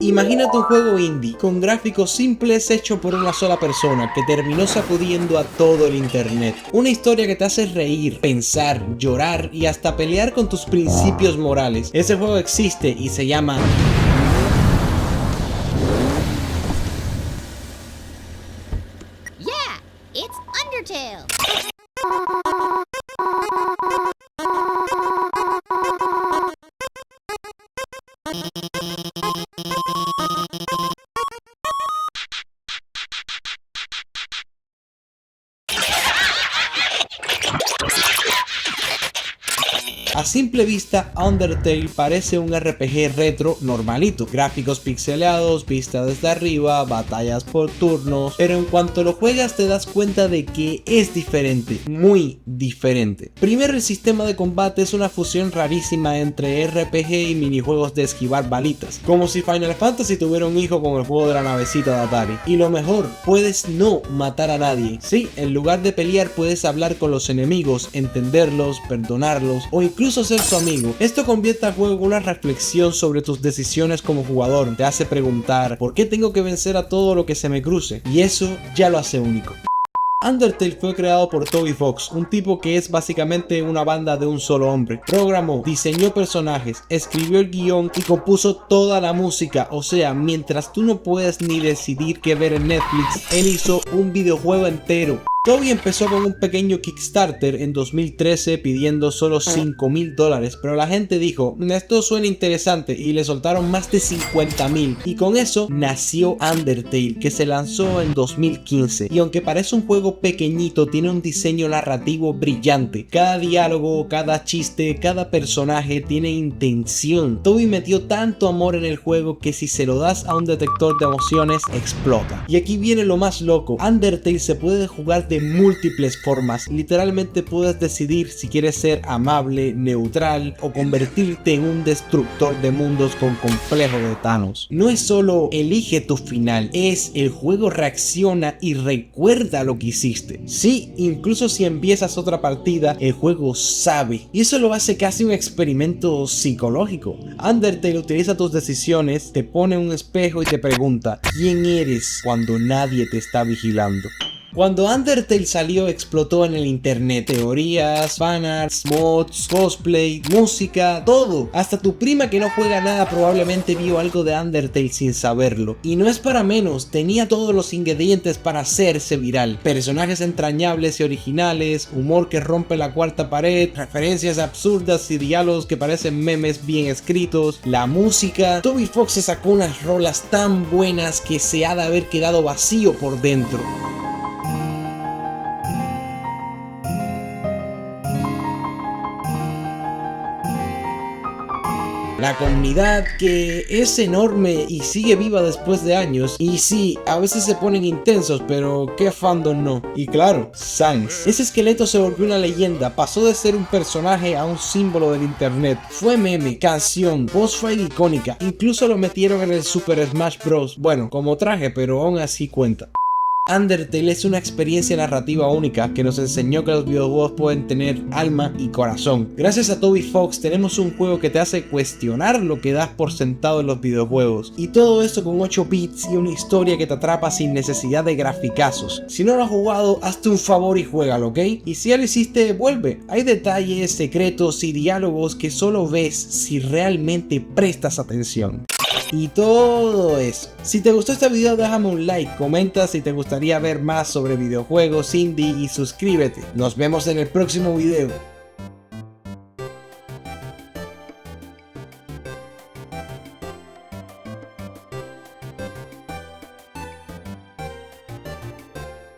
Imagínate un juego indie con gráficos simples hecho por una sola persona que terminó sacudiendo a todo el internet. Una historia que te hace reír, pensar, llorar y hasta pelear con tus principios morales. Ese juego existe y se llama... Yeah, it's Undertale. A simple vista, Undertale parece un RPG retro normalito, gráficos pixeleados, vista desde arriba, batallas por turnos, pero en cuanto lo juegas te das cuenta de que es diferente, muy diferente. Primero, el sistema de combate es una fusión rarísima entre RPG y minijuegos de esquivar balitas, como si Final Fantasy tuviera un hijo con el juego de la navecita de Atari. Y lo mejor, puedes no matar a nadie. Sí, en lugar de pelear puedes hablar con los enemigos, entenderlos, perdonarlos o incluso ser su amigo. Esto convierte al juego en una reflexión sobre tus decisiones como jugador. Te hace preguntar, ¿por qué tengo que vencer a todo lo que se me cruce? Y eso ya lo hace único. Undertale fue creado por Toby Fox, un tipo que es básicamente una banda de un solo hombre. Programó, diseñó personajes, escribió el guión y compuso toda la música. O sea, mientras tú no puedes ni decidir qué ver en Netflix, él hizo un videojuego entero. Toby empezó con un pequeño Kickstarter en 2013 pidiendo solo $5,000, pero la gente dijo, esto suena interesante, y le soltaron más de 50,000, y con eso nació Undertale, que se lanzó en 2015, y aunque parece un juego pequeñito, tiene un diseño narrativo brillante. Cada diálogo, cada chiste, cada personaje tiene intención. Toby metió tanto amor en el juego que si se lo das a un detector de emociones, explota. Y aquí viene lo más loco, Undertale se puede jugar de múltiples formas. Literalmente puedes decidir si quieres ser amable, neutral o convertirte en un destructor de mundos con complejo de Thanos. No es solo elige tu final, es el juego reacciona y recuerda lo que hiciste. Sí, incluso si empiezas otra partida, el juego sabe. Y eso lo hace casi un experimento psicológico. Undertale utiliza tus decisiones, te pone un espejo y te pregunta, ¿quién eres cuando nadie te está vigilando? Cuando Undertale salió explotó en el internet, teorías, fanarts, mods, cosplay, música, todo. Hasta tu prima que no juega nada probablemente vio algo de Undertale sin saberlo. Y no es para menos, tenía todos los ingredientes para hacerse viral. Personajes entrañables y originales, humor que rompe la cuarta pared, referencias absurdas y diálogos que parecen memes bien escritos, la música. Toby Fox se sacó unas rolas tan buenas que se ha de haber quedado vacío por dentro. La comunidad, que es enorme y sigue viva después de años, y sí, a veces se ponen intensos, pero qué fandom no. Y claro, Sans. Ese esqueleto se volvió una leyenda, pasó de ser un personaje a un símbolo del internet. Fue meme, canción, boss fight icónica, incluso lo metieron en el Super Smash Bros. Bueno, como traje, pero aún así cuenta. Undertale es una experiencia narrativa única que nos enseñó que los videojuegos pueden tener alma y corazón. Gracias a Toby Fox tenemos un juego que te hace cuestionar lo que das por sentado en los videojuegos. Y todo esto con 8 bits y una historia que te atrapa sin necesidad de graficazos. Si no lo has jugado, hazte un favor y juégalo, ¿ok? Y si ya lo hiciste, vuelve. Hay detalles, secretos y diálogos que solo ves si realmente prestas atención. Y todo eso. Si te gustó este video, déjame un like, comenta si te gustaría ver más sobre videojuegos indie y suscríbete. Nos vemos en el próximo video.